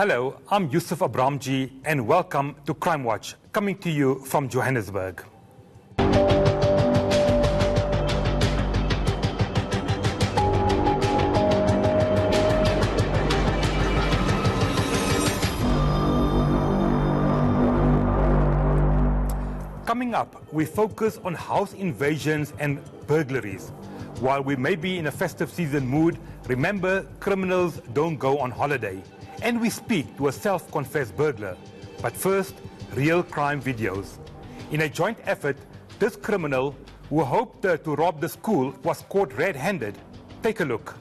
Hello, I'm Yusuf Abramjee and welcome to CrimeWatch, coming to you from Johannesburg. Coming up, we focus on house invasions and burglaries. While we may be in a festive season mood, remember, criminals don't go on holiday. And we speak to a self-confessed burglar. But first, real crime videos. In a joint effort, this criminal, who hoped to rob the school, was caught red-handed. Take a look.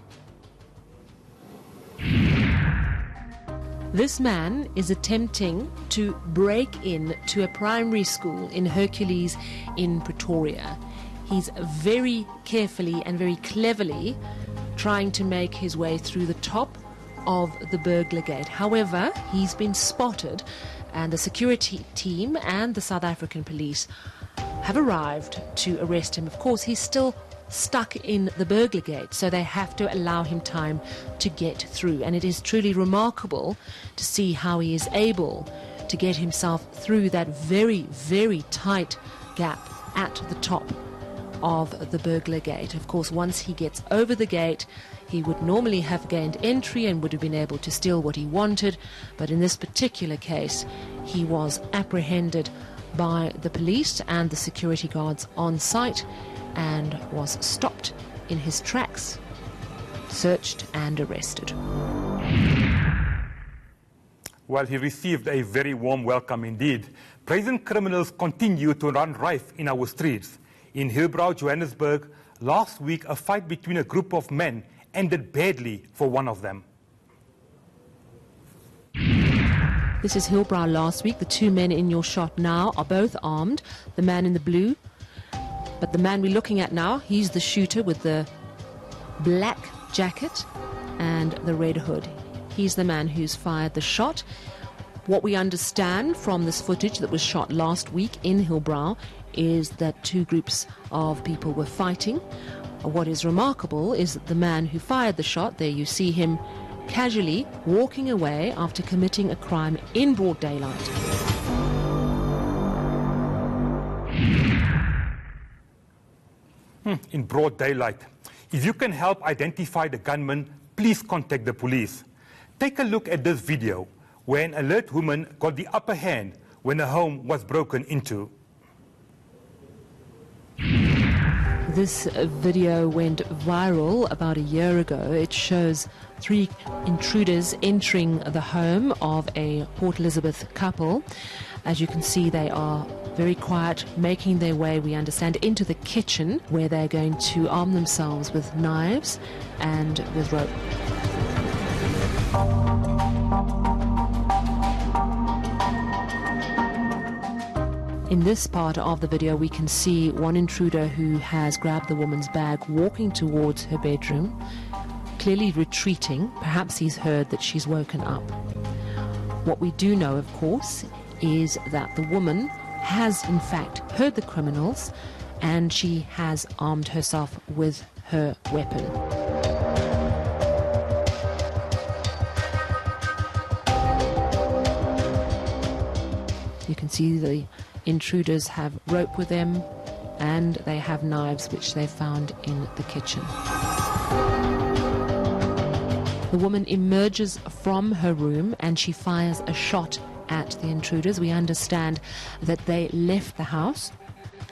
This man is attempting to break in to a primary school in Hercules in Pretoria. He's very carefully and very cleverly trying to make his way through the top of the burglar gate. However, he's been spotted, and the security team and the South African police have arrived to arrest him. Of course, he's still stuck in the burglar gate, so they have to allow him time to get through. And it is truly remarkable to see how he is able to get himself through that very, very tight gap at the top of the burglar gate. Of course, once he gets over the gate, he would normally have gained entry and would have been able to steal what he wanted, but in this particular case, he was apprehended by the police and the security guards on site and was stopped in his tracks, searched and arrested. Well, he received a very warm welcome indeed. Brazen criminals continue to run rife in our streets. In Hillbrow, Johannesburg, last week a fight between a group of men ended badly for one of them. This is Hillbrow last week. The two men in your shot now are both armed. The man in the blue, but the man we're looking at now, he's the shooter with the black jacket and the red hood. He's the man who's fired the shot. What we understand from this footage that was shot last week in Hillbrow is that two groups of people were fighting. What is remarkable is that the man who fired the shot, there you see him casually walking away after committing a crime in broad daylight. In broad daylight. If you can help identify the gunman, please contact the police. Take a look at this video where an alert woman got the upper hand when a home was broken into. This video went viral about a year ago. It shows three intruders entering the home of a Port Elizabeth couple. As you can see, they are very quiet, making their way, we understand, into the kitchen, where they're going to arm themselves with knives and with rope. In this part of the video, we can see one intruder who has grabbed the woman's bag, walking towards her bedroom, clearly retreating. Perhaps he's heard that she's woken up. What we do know, of course, is that the woman has in fact heard the criminals and she has armed herself with her weapon. You can see the intruders have rope with them and they have knives which they found in the kitchen. The woman emerges from her room and she fires a shot at the intruders. We understand that they left the house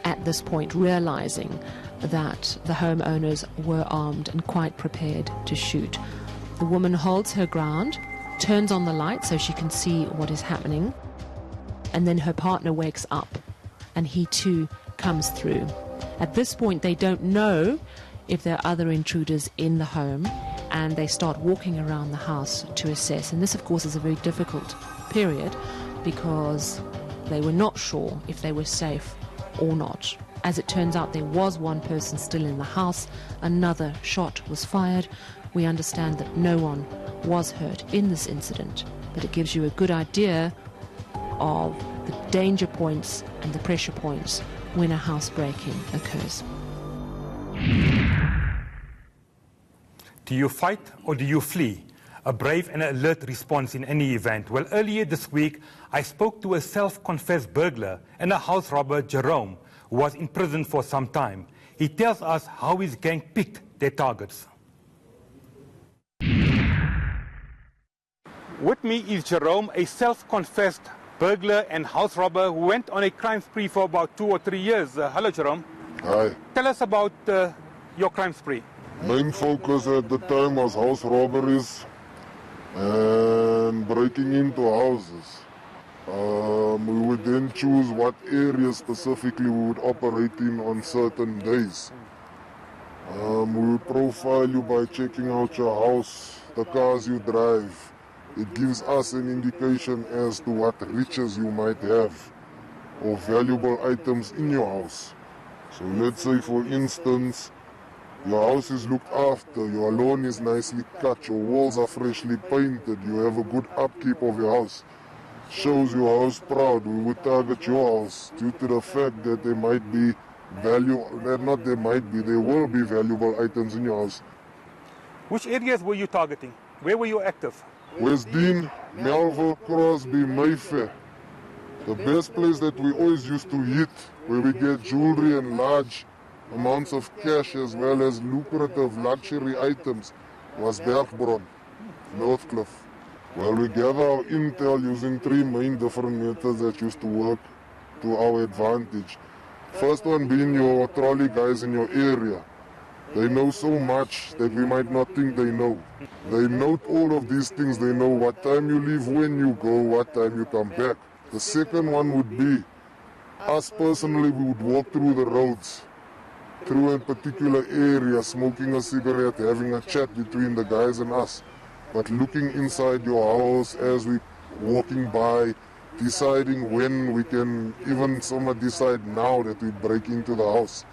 at this point, realizing that the homeowners were armed and quite prepared to shoot. The woman holds her ground, turns on the light so she can see what is happening, and then her partner wakes up and he too comes through. At this point, they don't know if there are other intruders in the home, and they start walking around the house to assess. And this, of course, is a very difficult period because they were not sure if they were safe or not. As it turns out, there was one person still in the house. Another shot was fired. We understand that no one was hurt in this incident, but it gives you a good idea of the danger points and the pressure points when a housebreaking occurs. Do you fight or do you flee? a brave and alert response in any event. Well, earlier this week, I spoke to a self-confessed burglar and a house robber, Jerome, who was in prison for some time. He tells us how his gang picked their targets. With me is Jerome, a self-confessed burglar and house robber who went on a crime spree for about 2 or 3 years. Hello, Jerome. Hi. Tell us about your crime spree. Main focus at the time was house robberies and breaking into houses. We would then choose what areas specifically we would operate in on certain days. We would profile you by checking out your house, the cars you drive. It gives us an indication as to what riches you might have or valuable items in your house. So let's say, for instance, your house is looked after, your lawn is nicely cut, your walls are freshly painted, you have a good upkeep of your house. Shows your house proud. We would target your house due to the fact that there might be there will be valuable items in your house. Which areas were you targeting? Where were you active? West Dean, Melville, Crosby, Mayfair. The best place that we always used to hit, where we get jewelry and large amounts of cash as well as lucrative luxury items, was Bergbron, Northcliffe. Well, we gather our intel using 3 main different methods that used to work to our advantage. First one being your trolley guys in your area. They know so much that we might not think they know. They note all of these things. They know what time you leave, when you go, what time you come back. The second one would be, us personally, we would walk through the roads, through a particular area, smoking a cigarette, having a chat between the guys and us. But looking inside your house as we walking by, deciding when we can, even someone decide now that we break into the house.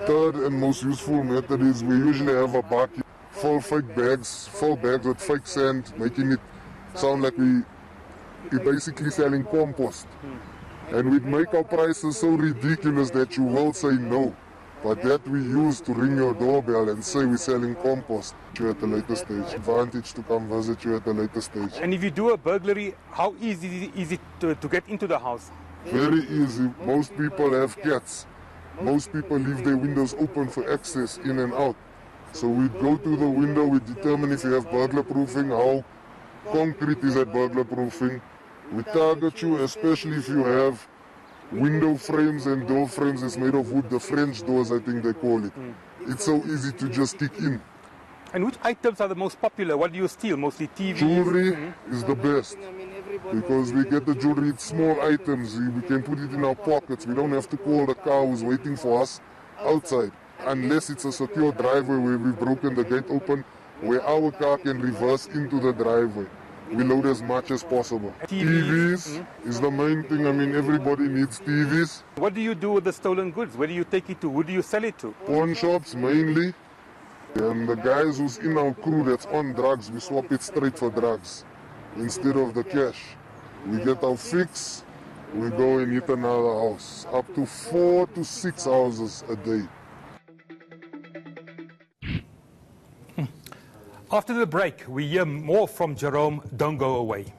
Third and most useful method is we usually have a bucket full bags with fake sand, making it sound like we're basically selling compost. And we'd make our prices so ridiculous that you will say no. But that we use to ring your doorbell and say we're selling compost to you at a later stage. Advantage to come visit you at a later stage. And if you do a burglary, how easy is it to get into the house? Very easy. Most people have cats. Most people leave their windows open for access in and out. So we go to the window, we determine if you have burglar proofing, how concrete is that burglar proofing. We target you, especially if you have window frames and door frames that's made of wood, the French doors I think they call it. It's so easy to just kick in. And which items are the most popular? What do you steal? Mostly TVs? Jewelry is the best. Because we get the jewelry, it's small items, we can put it in our pockets. We don't have to call the car who's waiting for us outside. Unless it's a secure driveway where we've broken the gate open, where our car can reverse into the driveway. We load as much as possible. TVs is the main thing. I mean, everybody needs TVs. What do you do with the stolen goods? Where do you take it to? Who do you sell it to? Pawn shops mainly. And the guys who's in our crew that's on drugs, we swap it straight for drugs instead of the cash. We get our fix, we go and hit another house. Up to 4 to 6 houses a day. After the break, we hear more from Jerome. Don't go away.